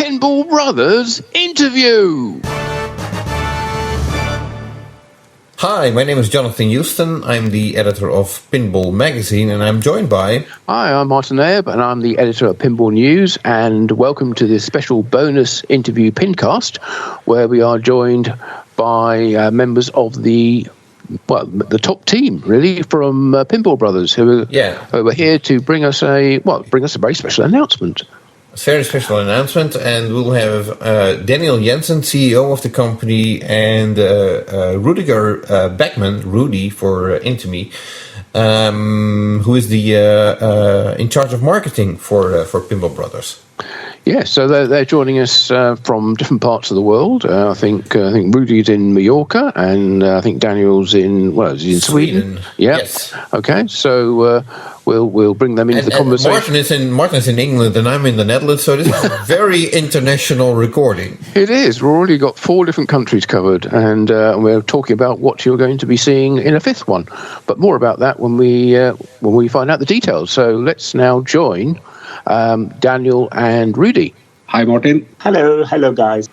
Pinball Brothers interview. Hi, my name is Joosten. I'm the editor of Pinball Magazine, and I'm joined by... Hi, I'm Martin Ayub, and I'm the editor of Pinball News, and welcome to this special bonus interview PINcast, where we are joined by members of the top team, really, from Pinball Brothers, who are here to bring us a very special announcement. A very special announcement, and we'll have Daniel Janson, CEO of the company, and Rüdiger Beckmann, Rudy for Intimi, who is the in charge of marketing for Pinball Brothers. Yes, so they're joining us from different parts of the world. I think Rudy's in Mallorca, and I think Daniel's in Sweden. Yeah. Yes. Okay, so we'll bring them into the conversation. Martin's in England, and I'm in the Netherlands. So this is a very international recording. It is. We've already got 4 different countries covered, and we're talking about what you're going to be seeing in a 5th one. But more about that when we find out the details. So let's now join Daniel and Rudy. Hi, Martin. Hello, guys.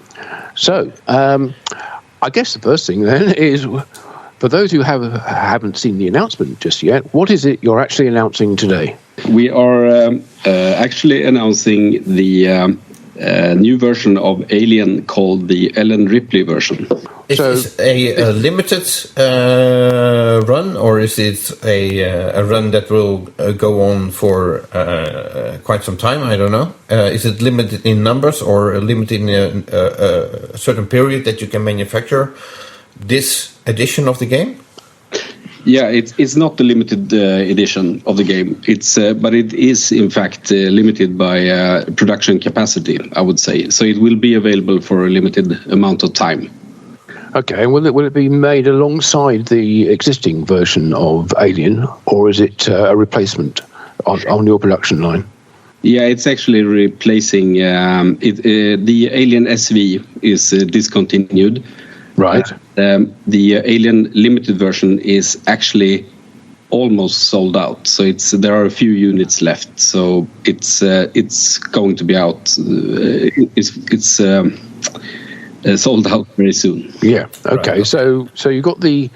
So, I guess the first thing then is, for those who haven't seen the announcement just yet, what is it you're actually announcing today? We are actually announcing the new version of Alien called the Ripley version. Is this a limited run, or is it a run that will go on for quite some time? I don't know. Is it limited in numbers, or limited in a certain period that you can manufacture this edition of the game? Yeah, it's not the limited edition of the game. But it is in fact limited by production capacity, I would say. So it will be available for a limited amount of time. Okay, will it be made alongside the existing version of Alien, or is it a replacement on your production line? Yeah, it's actually replacing the Alien SV is discontinued. Right. The Alien Limited version is actually almost sold out. So there are a few units left. So it's going to be out. It's sold out very soon. Yeah. Okay. Right. So you got the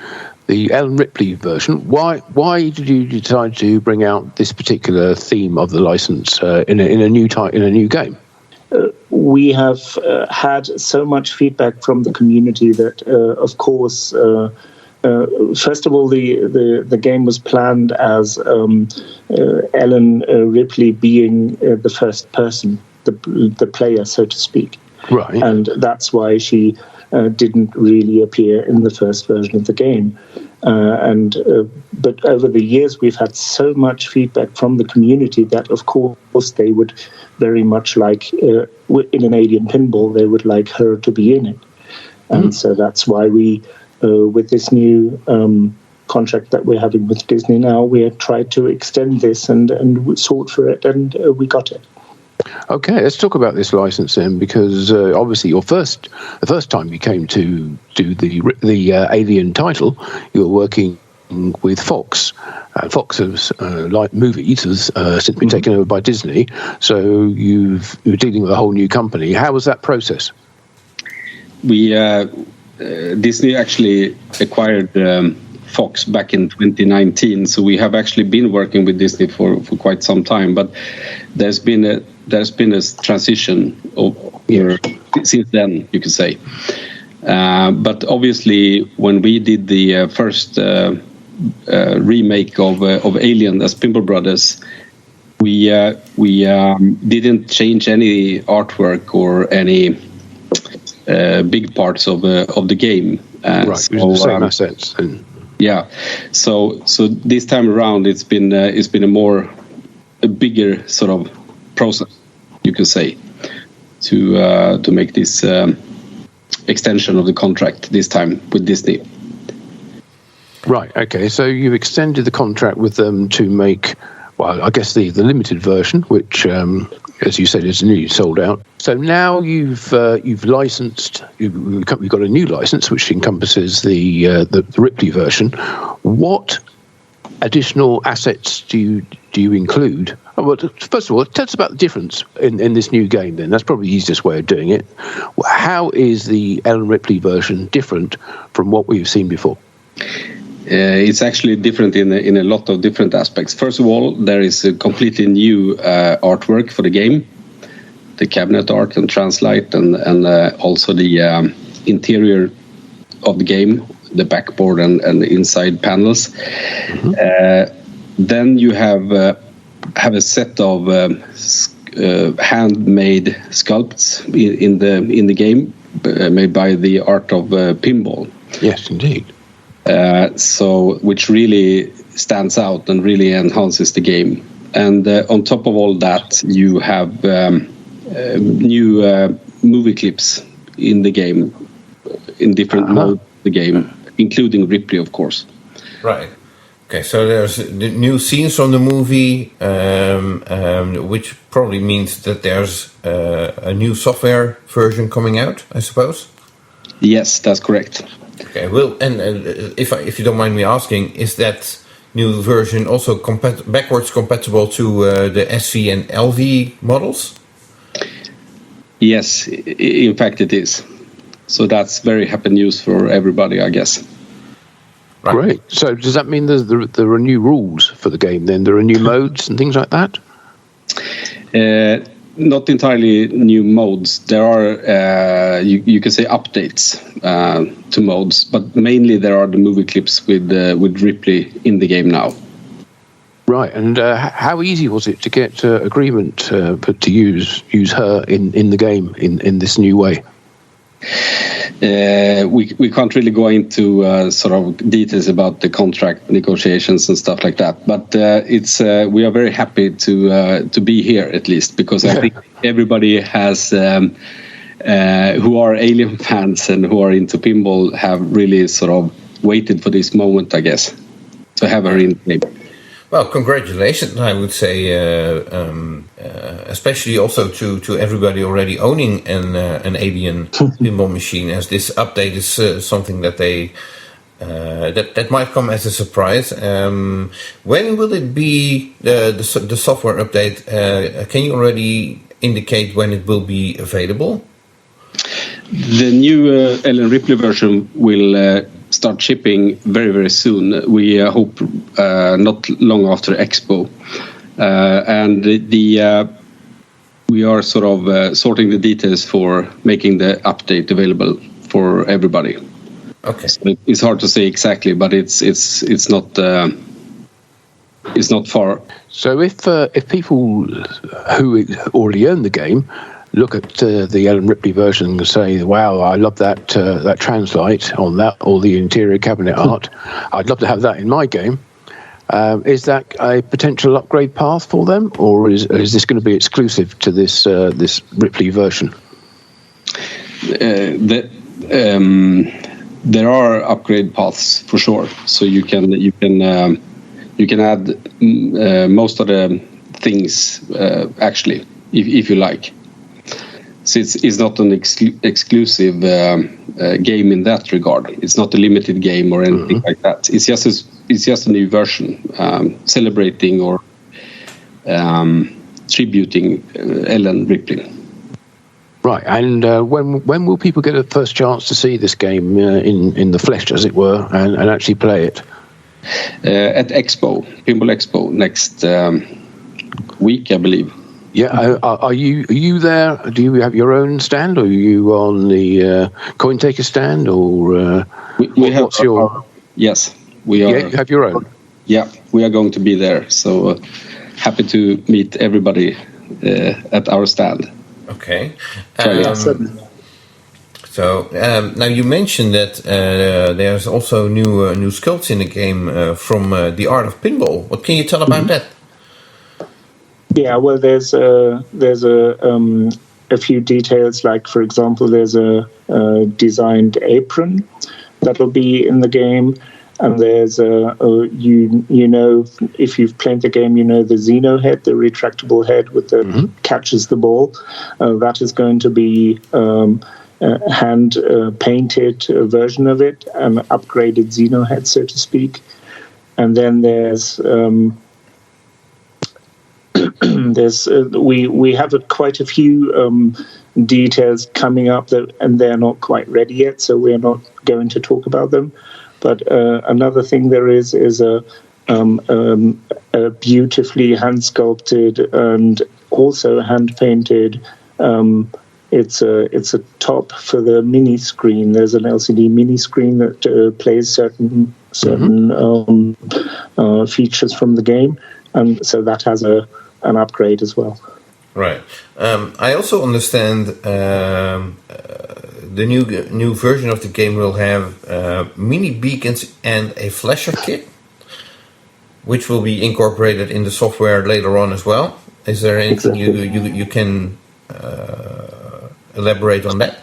Ripley version. Why did you decide to bring out this particular theme of the license in a new game? We have had so much feedback from the community that, of course, first of all, the game was planned as Ellen Ripley being the first person, the player, so to speak. Right. And that's why she didn't really appear in the first version of the game. But over the years, we've had so much feedback from the community that, of course, they would very much like, in an Alien Pinball, they would like her to be in it. And so that's why we, with this new contract that we're having with Disney now, we have tried to extend this and sought for it, and we got it. Okay, let's talk about this license then, because obviously the first time you came to do the Alien title, you were working with Fox. Fox has, like movies, has since been taken over by Disney. So you're dealing with a whole new company. How was that process? Disney actually acquired Fox back in 2019, so we have actually been working with Disney for quite some time. But there's been a transition since then, you could say. But obviously, when we did the first remake of Alien as Pinball Brothers, we didn't change any artwork or any big parts of the game. Right, so, the same assets. Yeah, so this time around, it's been a bigger sort of process, you can say, to make this extension of the contract this time with Disney. Right. Okay. So you've extended the contract with them to make, well, I guess the limited version, which, as you said, is nearly sold out. So now you've licensed. You've got a new license which encompasses the Ripley version. What additional assets do you include? Well, first of all, tell us about the difference in this new game then. That's probably the easiest way of doing it. How is the Ellen Ripley version different from what we've seen before? It's actually different in a lot of different aspects. First of all, there is a completely new artwork for the game, the cabinet art and translite, and also the interior of the game, the backboard and the inside panels. Then you have a set of handmade sculpts in the game, made by the art of pinball. Yes, indeed. So which really stands out and really enhances the game. And on top of all that, you have new movie clips in the game, in different modes of the game, including Ripley, of course. Right. Okay, so there's the new scenes from the movie, which probably means that there's a new software version coming out, I suppose? Yes, that's correct. Okay, well, and if you don't mind me asking, is that new version also backwards compatible to the SV and LV models? Yes, in fact it is. So that's very happy news for everybody, I guess. Right. Great. So does that mean there are new rules for the game then? There are new modes and things like that? Not entirely new modes. There are, you can say, updates to modes, but mainly there are the movie clips with Ripley in the game now. Right. And how easy was it to get agreement to use her in the game in this new way? We can't really go into sort of details about the contract negotiations and stuff like that, but it's we are very happy to be here at least, because I think everybody has who are Alien fans and who are into pinball have really sort of waited for this moment, I guess, to have her in the game. Well, congratulations, I would say, especially also to everybody already owning an Alien pinball machine, as this update is something that they that might come as a surprise. When will it be the software update? Can you already indicate when it will be available? The new Ellen Ripley version will start shipping very, very soon. We hope not long after Expo. And we are sort of sorting the details for making the update available for everybody. Okay. So it's hard to say exactly, but it's not far. So if people who already own the game look at the Ellen Ripley version and say, "Wow, I love that translite on that, or the interior cabinet art. I'd love to have that in my game." Is that a potential upgrade path for them, or is this going to be exclusive to this Ripley version? There are upgrade paths for sure. So you can add most of the things actually, if you like. So it's not an exclusive game in that regard. It's not a limited game or anything like that. It's just a new version celebrating or tributing Ellen Ripley. Right, and when will people get a first chance to see this game in the flesh, as it were, and actually play it? At Expo, Pinball Expo next week, I believe. Yeah, are you there? Do you have your own stand, or are you on the coin taker stand, or we have what's your? Yes, we are. Yeah, you have your own. Yeah, we are going to be there. So happy to meet everybody at our stand. Okay. So now you mentioned that there's also new sculpts in the game from the art of pinball. What can you tell about that? Yeah, well, there's a few details. Like, for example, there's a designed apron that'll be in the game, and there's you know, if you've played the game, you know the Xeno head, the retractable head with the catches the ball. That is going to be a hand painted version of it, an upgraded Xeno head, so to speak. and then there's we have quite a few details coming up and they're not quite ready yet, so we're not going to talk about them. But another thing there is a beautifully hand sculpted and also hand painted. It's a top for the mini screen. There's an LCD mini screen that plays certain features from the game, and so that has an upgrade as well. Right. I also understand the new version of the game will have mini beacons and a flasher kit, which will be incorporated in the software later on as well. Is there anything you can elaborate on that?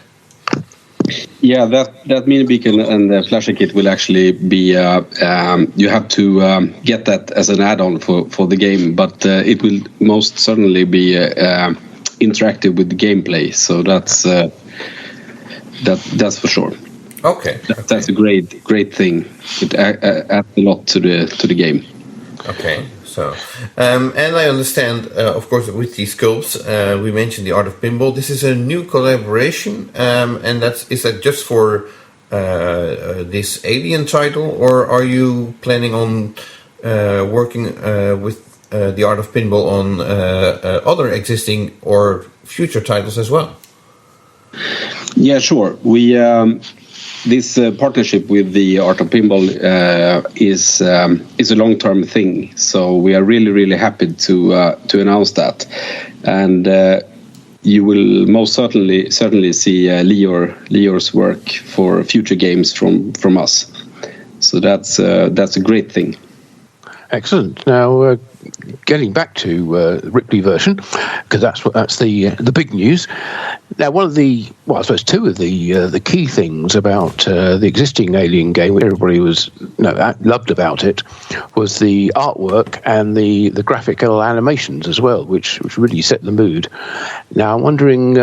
Yeah, that mini beacon and the flasher kit will actually be. You have to get that as an add-on for the game, but it will most certainly be interactive with the gameplay. So that's for sure. Okay, that's a great thing. It adds a lot to the game. Okay. So, and I understand, of course, with these sculpts, we mentioned the Art of Pinball. This is a new collaboration, and is that just for this Alien title, or are you planning on working with the Art of Pinball on other existing or future titles as well? Yeah, sure. We this partnership with the Art of Pinball is a long-term thing. So we are really happy to announce that, and you will most certainly see Leor's work for future games from us. So that's a great thing. Excellent. Now, getting back to the Ripley version, because that's the big news. Now, I suppose two of the key things about the existing Alien game, which everybody loved about it, was the artwork and the graphical animations as well, which really set the mood. Now, I'm wondering,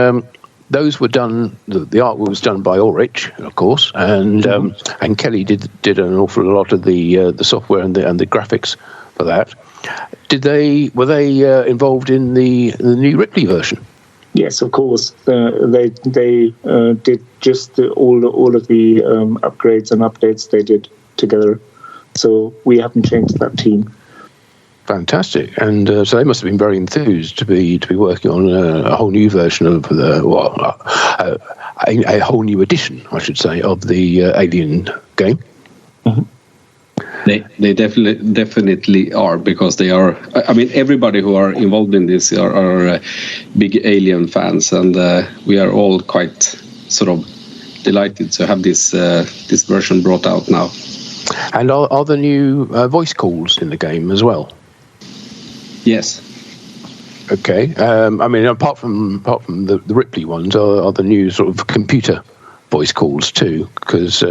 those were done. The artwork was done by Ulrich, of course, and Kelly did an awful lot of the software and the graphics for that. Were they involved in the new Ripley version? Yes, of course. They did just all of the upgrades and updates they did together. So we haven't changed that team. Fantastic, and so they must have been very enthused to be working on a whole new version of a whole new edition, I should say, of the Alien game. Mm-hmm. They definitely are, because they are. I mean, everybody who are involved in this are big Alien fans, and we are all quite sort of delighted to have this version brought out now. And are there new voice calls in the game as well? Yes. Okay. I mean, apart from the Ripley ones, are the new sort of computer voice calls too? Because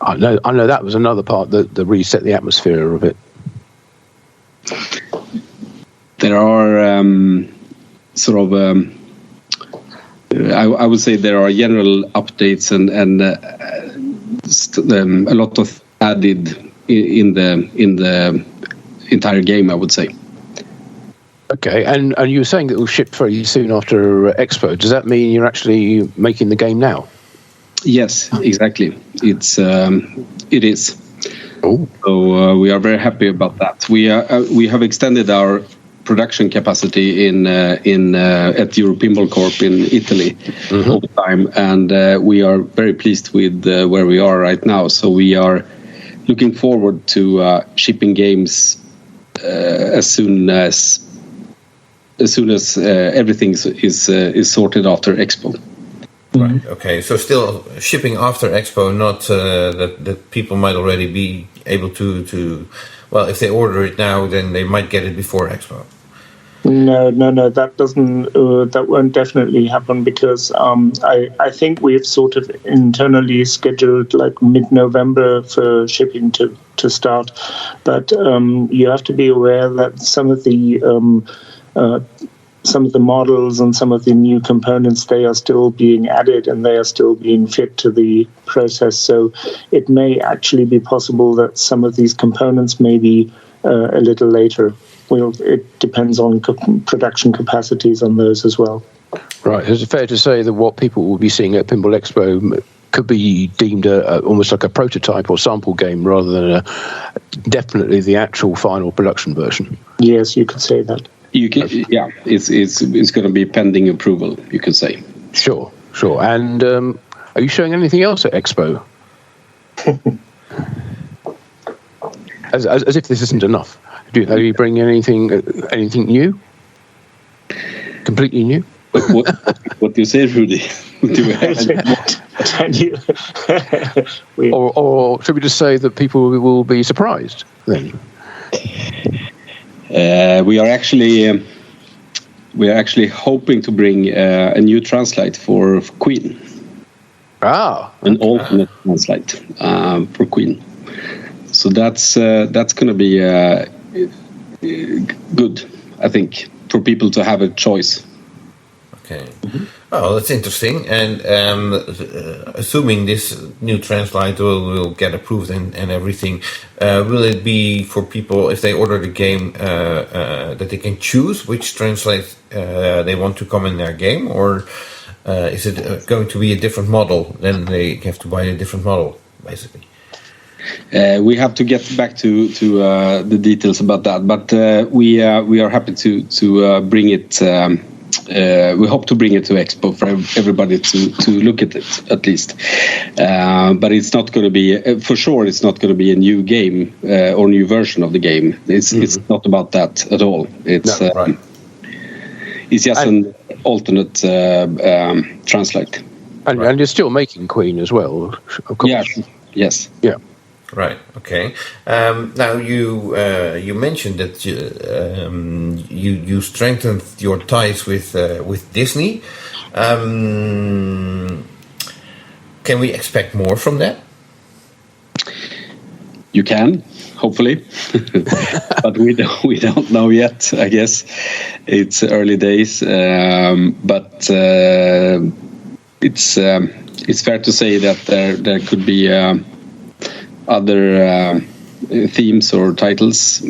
I know that was another part that reset the atmosphere of it. There are I would say there are general updates and a lot of added in the entire game, I would say. Okay, and you were saying that it will ship very soon after Expo. Does that mean you're actually making the game now? Yes, exactly. It is. Oh. So we are very happy about that. We have extended our production capacity at Euro Pinball Corp in Italy all the time, and we are very pleased with where we are right now. So we are looking forward to shipping games as soon as everything is sorted after Expo. Right. Okay. So still shipping after Expo, not that people might already be able to. Well, if they order it now, then they might get it before Expo. No, that doesn't. That won't definitely happen, because I think we've sort of internally scheduled like mid-November for shipping to start, but you have to be aware that some of the some of the models and some of the new components, they are still being added and they are still being fit to the process. So it may actually be possible that some of these components may be a little later. Well, it depends on production capacities on those as well. Right. Is it fair to say that what people will be seeing at Pinball Expo could be deemed almost like a prototype or sample game rather than definitely the actual final production version? Yes, you could say that. You can, yeah. It's going to be pending approval, you could say. Sure. And are you showing anything else at Expo? as if this isn't enough. Are you bringing anything new? Completely new? What do you say, Rudy? Or should we just say that people will be surprised then? We are actually hoping to bring a new translite for Queen. An alternate translite for Queen. So that's going to be good, I think, for people to have a choice. Okay. Oh, that's interesting. And assuming this new translite will get approved and everything, will it be for people, if they order the game, that they can choose which translate they want to come in their game? Or is it going to be a different model? Then they have to buy a different model, basically. We have to get back to the details about that. But we are happy to bring it. We hope to bring it to Expo for everybody to look at it, at least. But it's not going to be, for sure, it's not going to be a new game or new version of the game. It's not about that at all. It's right. It's just an alternate translite. And you're still making Queen as well, of course. Yeah. Yes. Yeah. Right. Okay. Now you mentioned that you strengthened your ties with Disney. Can we expect more from that? You can, hopefully, but we don't know yet. I guess it's early days, but it's fair to say that there could be other themes or titles,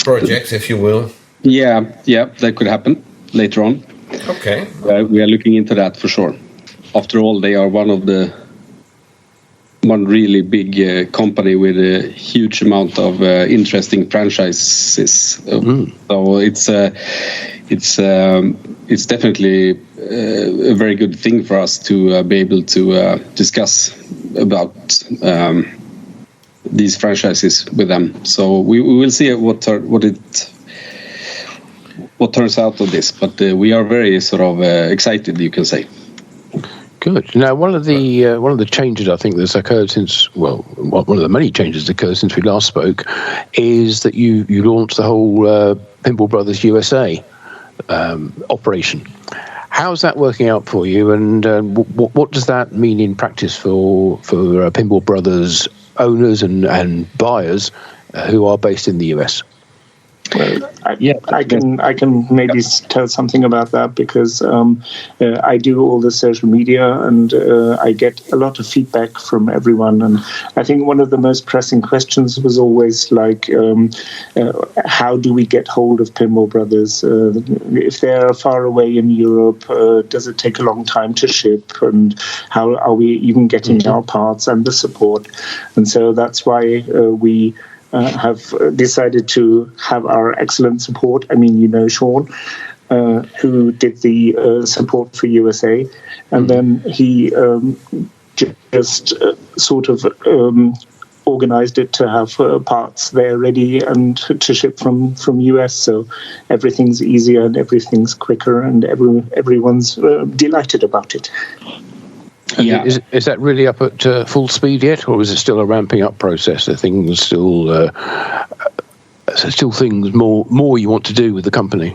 projects, if you will. Yeah, that could happen later on. Okay, we are looking into that for sure. After all, they are one really big company with a huge amount of interesting franchises. So it's definitely a very good thing for us to be able to discuss about these franchises with them. So we will see what turns out of this, but we are very sort of excited, you can say. Good. Now, one of the changes I think that's occurred since, well, one of the many changes that occurred since we last spoke, is that you launched the whole Pinball Brothers USA operation. How's that working out for you, and what does that mean in practice for Pinball Brothers owners and buyers who are based in the US? Well, I can maybe tell something about that, because I do all the social media and I get a lot of feedback from everyone. And I think one of the most pressing questions was always like, how do we get hold of Pinball Brothers? If they're far away in Europe, does it take a long time to ship? And how are we even getting our parts and the support? And so that's why we have decided to have our excellent support. I mean, Sean, who did the support for USA, and then he just sort of organized it to have parts there ready and to ship from US. So everything's easier and everything's quicker, and everyone's delighted about it. Yeah. Is that really up at full speed yet, or is it still a ramping up process? Are things still things more you want to do with the company?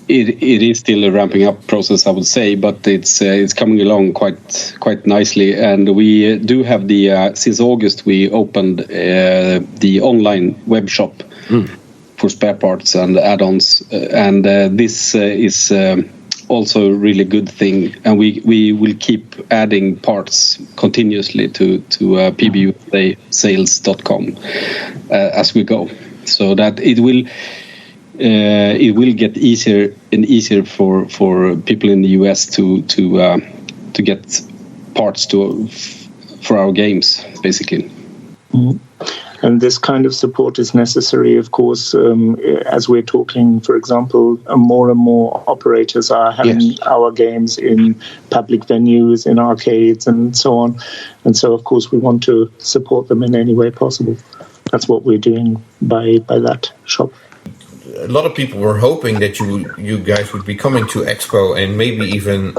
It is still a ramping up process, I would say, but it's coming along quite nicely. And we do have since August we opened the online web shop spare parts and add-ons, and this is also a really good thing, and we will keep adding parts continuously to pbusasales.com as we go, so that it will get easier and easier for people in the US to get parts for our games, basically. Mm-hmm. And this kind of support is necessary, of course, as we're talking, for example, more and more operators are having our games in public venues, in arcades, and so on. And so, of course, we want to support them in any way possible. That's what we're doing by that shop. A lot of people were hoping that you guys would be coming to Expo and maybe even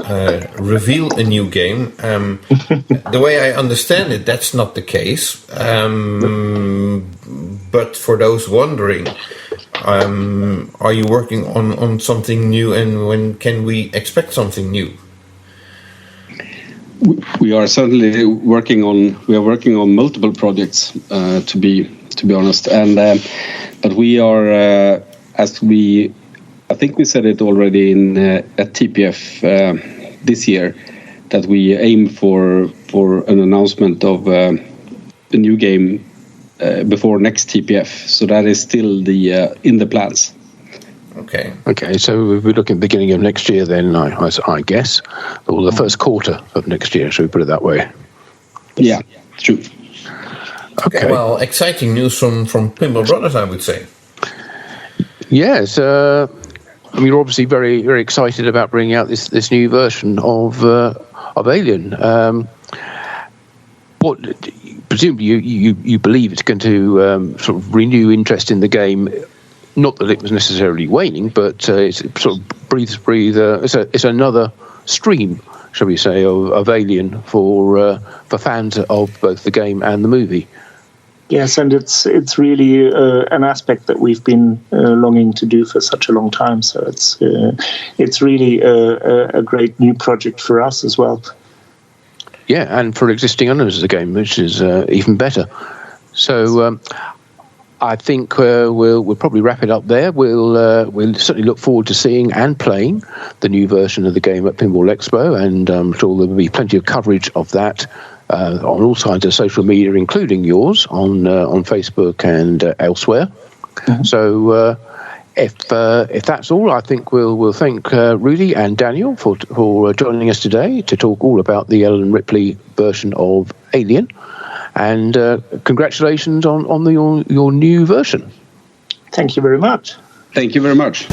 reveal a new game. The way I understand it, that's not the case. But for those wondering, are you working on something new, and when can we expect something new? We are certainly working on multiple projects, to be honest, and but we are. I think we said it already at TPF this year, that we aim for an announcement of a new game before next TPF. So that is still in the plans. Okay. So we're looking at the beginning of next year then, I guess, or the first quarter of next year. Should we put it that way? Yeah, true. Okay. Well, exciting news from Pinball Brothers, I would say. Yes, I mean, you're obviously very, very excited about bringing out this new version of Alien. What presumably you believe it's going to sort of renew interest in the game? Not that it was necessarily waning, but it sort of breathes. It's another stream, shall we say, of Alien for fans of both the game and the movie. Yes, and it's really an aspect that we've been longing to do for such a long time. So it's really a great new project for us as well. Yeah, and for existing owners of the game, which is even better. So I think we'll probably wrap it up there. We'll certainly look forward to seeing and playing the new version of the game at Pinball Expo, and I'm sure there'll be plenty of coverage of that on all sides of social media, including yours on Facebook and elsewhere. Mm-hmm. So if that's all, I think we'll thank Rudy and Daniel for joining us today to talk all about the Ellen Ripley version of Alien, and congratulations on your new version. Thank you very much. Thank you very much.